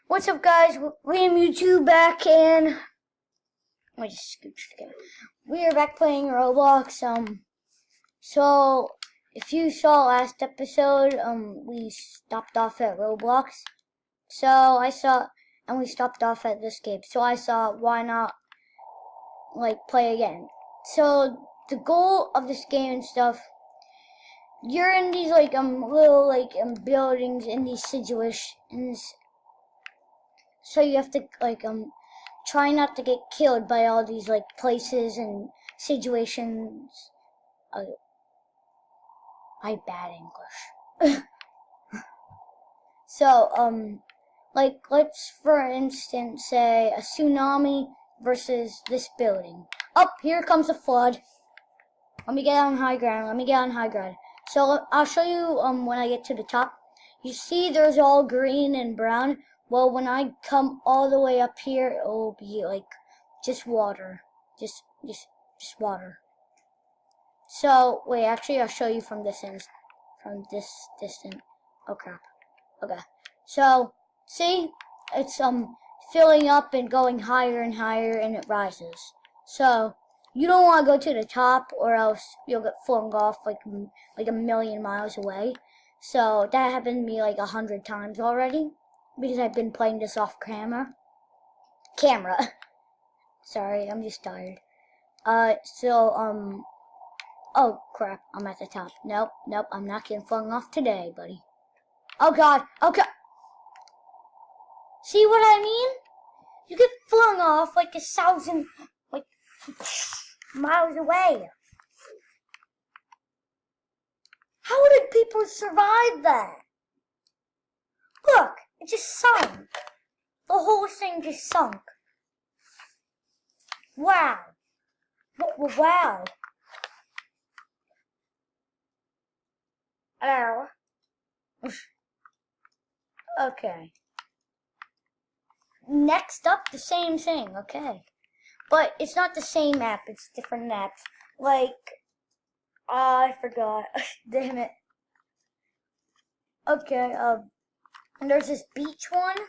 What's up, guys? Liam YouTube back, and I just scooched again. We are back playing Roblox. So if you saw last episode, we stopped off at Roblox. And we stopped off at this game. So I saw, why not play again? So the goal of this game and stuff, you're in these little buildings in these situations. So you have to try not to get killed by all these places and situations. I bad English. So let's for instance say a tsunami versus this building. Up here comes a flood. Let me get on high ground. So I'll show you when I get to the top. You see there's all green and brown. Well, when I come all the way up here, it will be just water. Just water. So, wait, actually I'll show you from this distance. Oh crap. Okay. So, see? It's filling up and going higher and higher, and it rises. So, you don't want to go to the top or else you'll get flung off like a million miles away. So, that happened to me 100 times already. Because I've been playing this off camera. Sorry, I'm just tired. Oh crap, I'm at the top. Nope, I'm not getting flung off today, buddy. Oh god, See what I mean? You get flung off 1,000, miles away. How did people survive that? Look, it just sunk. The whole thing just sunk. Wow. Wow. Hello. Okay. Next up, the same thing, okay. But it's not the same map, it's different maps. I forgot. Damn it. Okay, and there's this beach one.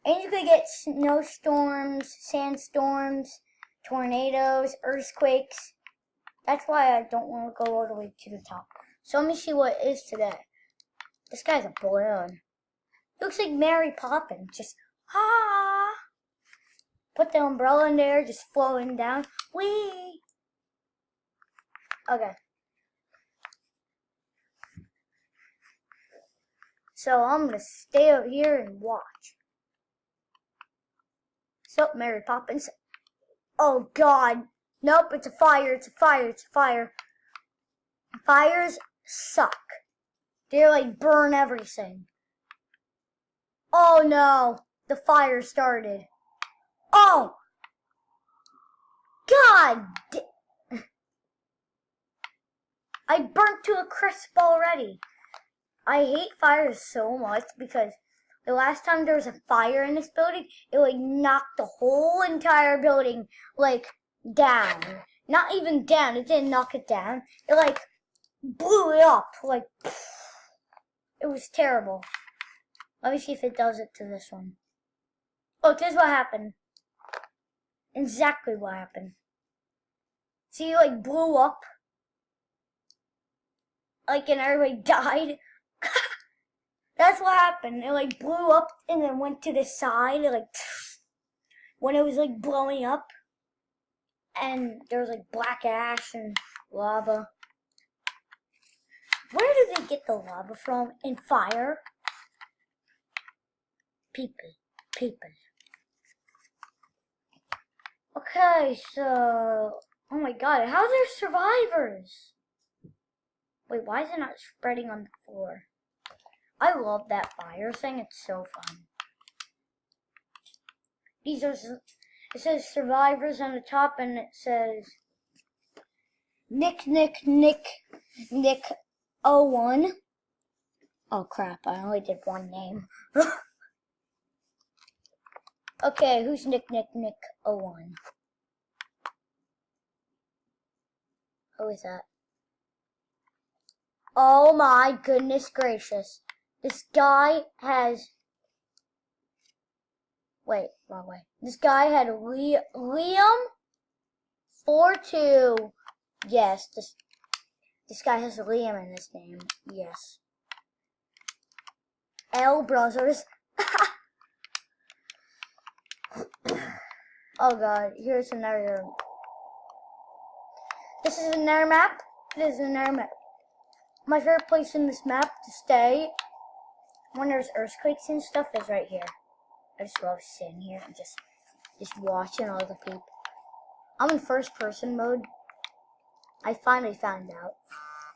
And you could get snowstorms, sandstorms, tornadoes, earthquakes. That's why I don't want to go all the way to the top. So let me see what it is today. This guy's a balloon. Looks like Mary Poppins. Just, put the umbrella in there, just flowing down. Whee! Okay. So I'm going to stay out here and watch. So, Mary Poppins. Oh, God. Nope, it's a fire. Fires suck. They, burn everything. Oh, no. The fire started. Oh! God! I burnt to a crisp already. I hate fires so much because the last time there was a fire in this building, it knocked the whole entire building down. Not even down, it didn't knock it down. It blew it up. It was terrible. Let me see if it does it to this one. Look, this is what happened. Exactly what happened. See, it blew up. And everybody died. That's what happened. It blew up and then went to the side. When it was blowing up. And there was black ash and lava. Where do they get the lava from? In fire? People. Okay, so... Oh my god, how are there survivors? Wait, why is it not spreading on the floor? I love that fire thing, it's so fun. It says survivors on the top, and it says Nick 01. Oh crap, I only did one name. Okay, who's Nick 01? Who is that? Oh my goodness gracious. This guy has Wait, wrong way. This guy had Liam 42. Yes, this guy has Liam in his name. Yes. L Brothers. Oh god, here's another. This is another map. This is another map. My favorite place in this map to stay when there's earthquakes and stuff is right here. I just love sitting here and just watching all the people. I'm in first person mode. I finally found out.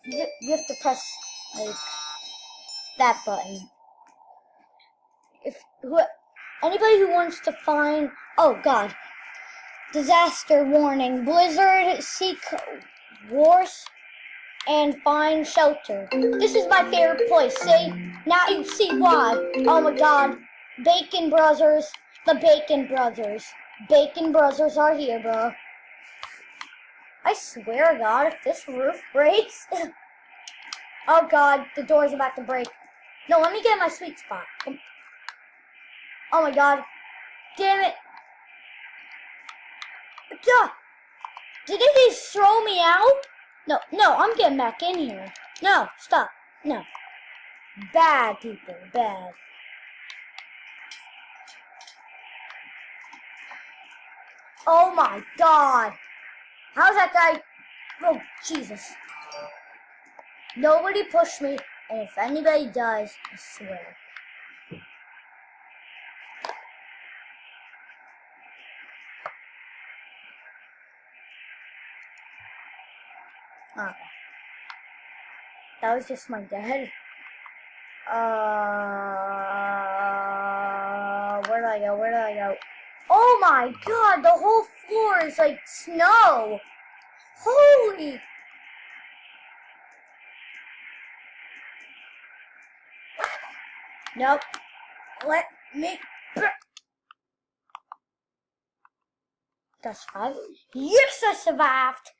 You have to press like that button. Anybody who wants to find, oh god, disaster warning, blizzard, seek wars, and find shelter. This is my favorite place. See, now you see why. Oh my god, Bacon Brothers, the Bacon Brothers. Bacon Brothers are here, bro. I swear to god, if this roof breaks. Oh god, the door's about to break. No, let me get my sweet spot. Oh my god. Damn it. Duh. Did they just throw me out? No, I'm getting back in here. No, stop. No. Bad people, bad. Oh my god. How's that guy? Oh, Jesus. Nobody pushed me, and if anybody does, I swear. Okay. That was just my dad. Where did I go? Where did I go? Oh my god, the whole floor is like snow. Holy. Nope. Let me. That's 5. Yes, I survived.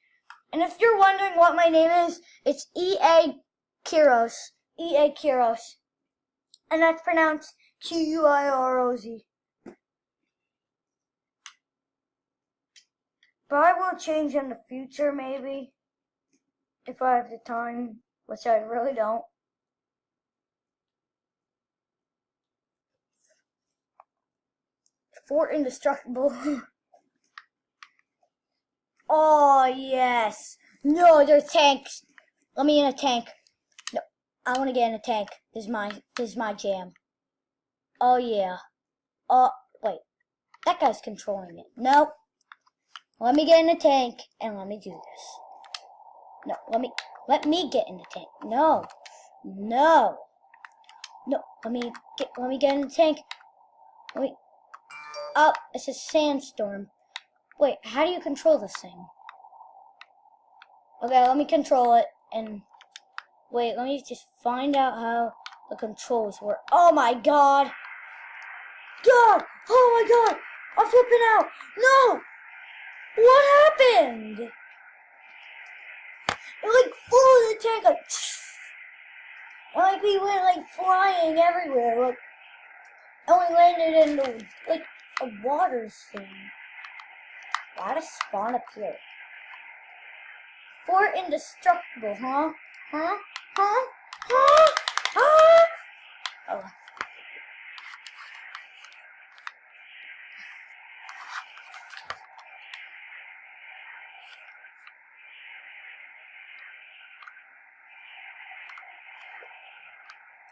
And if you're wondering what my name is, it's E.A. Kiros. E.A. Kiros. And that's pronounced Q-U-I-R-O-Z. But I will change in the future, maybe. If I have the time, which I really don't. Fort Indestructible. Oh, yes. No, there's tanks. Let me in a tank. No, I want to get in a tank. This is my jam. Oh, yeah. Oh, wait. That guy's controlling it. Nope. Let me get in a tank and let me do this. No, let me get in the tank. No. No. No, let me get in the tank. Oh, it's a sandstorm. Wait, how do you control this thing? Okay, let me control it, and wait, let me just find out how the controls work. Oh my god! God! Oh my god! I'm flipping out! No! What happened? It like flew in the tank, like we went like flying everywhere, like, and we landed in the, like, a water thing. Why did spawn up here? Fort Indestructible, huh? Huh? Huh? Huh? Huh? Oh.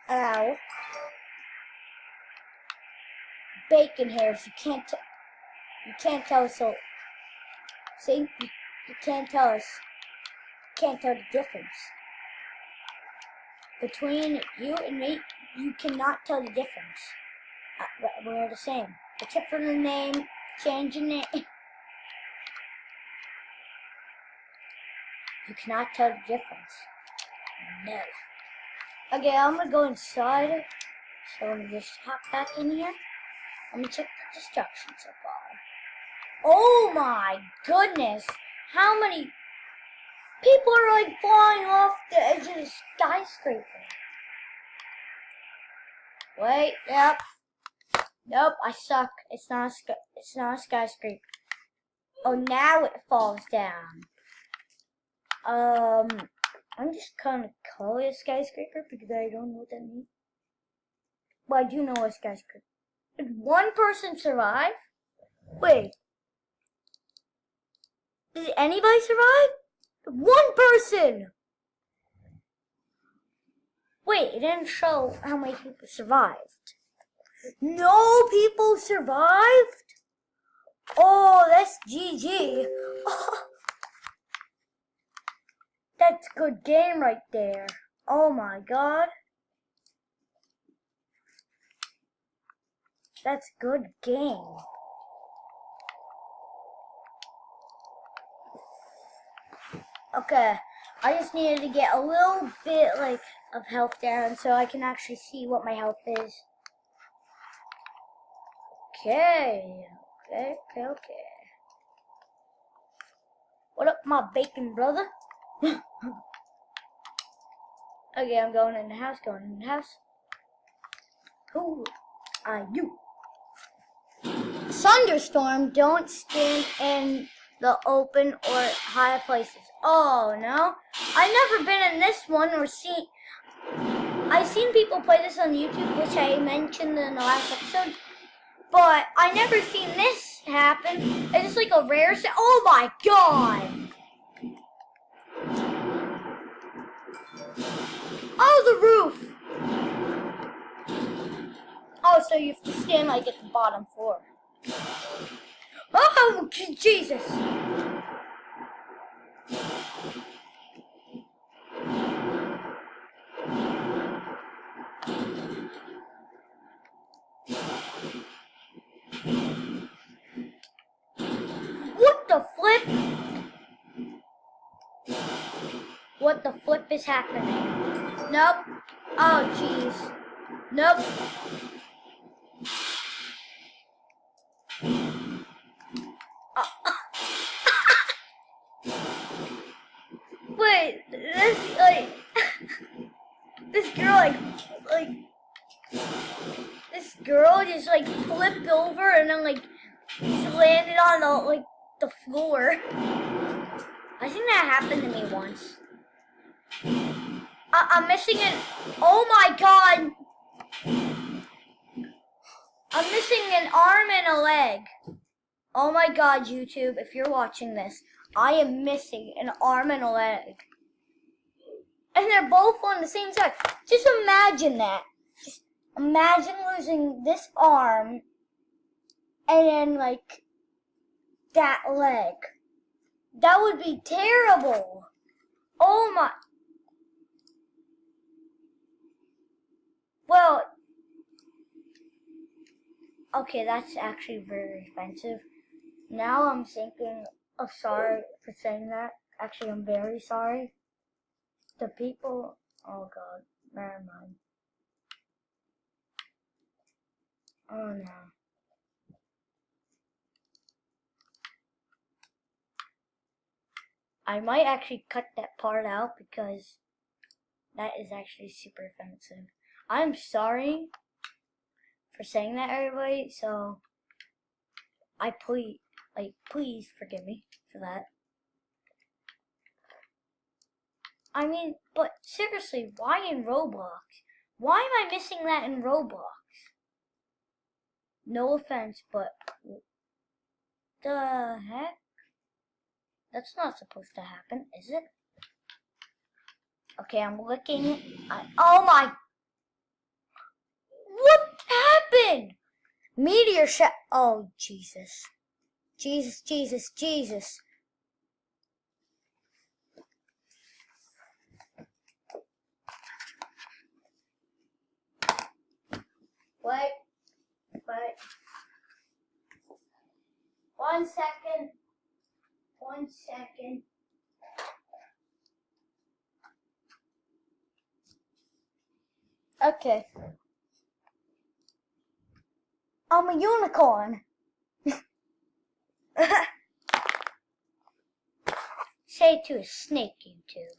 Ow. Bacon hairs, you can't tell us so. See? You can't tell us. Can't tell the difference. Between you and me, you cannot tell the difference. We're the same. Except for the name, changing it. You cannot tell the difference. No. Okay, I'm gonna go inside. So let me just hop back in here. Let me check the destruction so far. Oh my goodness! How many people are like flying off the edge of the skyscraper? Wait, yep. Nope, I suck. It's not a skyscraper. Oh, now it falls down. I'm just gonna call it a skyscraper because I don't know what that means. Well, I do know a skyscraper. Did one person survive? Wait. Did anybody survive? One person! Wait, it didn't show how many people survived. No people survived? Oh, that's GG. That's a good game right there. Oh my god. That's a good game. Okay, I just needed to get a little bit of health down so I can actually see what my health is. Okay. What up, my bacon brother? Okay, I'm going in the house, Who are you? Thunderstorm, don't stand in the open or high places. Oh no, I've never been in this one or I've seen people play this on YouTube, which I mentioned in the last episode, but I never seen this happen. It's just like a rare set. Oh my god! Oh, the roof! Oh, so you have to stand like at the bottom floor. Oh, Jesus! What the flip? What the flip is happening? Nope. Oh, jeez. Nope. Wait, this this girl this girl just flipped over and then just landed on the floor. I think that happened to me once. I'm missing it. Oh my god! I'm missing an arm and a leg. Oh my god, YouTube, if you're watching this, I am missing an arm and a leg. And they're both on the same side. Just imagine that. Just imagine losing this arm and then that leg. That would be terrible. Oh my. Well, okay, that's actually very offensive. Now I'm thinking of sorry for saying that. Actually, I'm very sorry. The people, oh god, never mind. Oh no. I might actually cut that part out because that is actually super offensive. I'm sorry for saying that, everybody, so please forgive me for that. I mean, but seriously, why in Roblox? Why am I missing that in Roblox? No offense, but the heck? That's not supposed to happen, is it? Okay, I'm looking. Oh my! What happened? Meteor shower. Oh, Jesus. Jesus. Wait. 1 second. 1 second. Okay. I'm a unicorn. Say it to a snake, YouTube.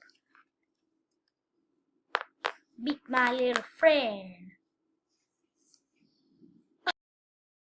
Meet my little friend.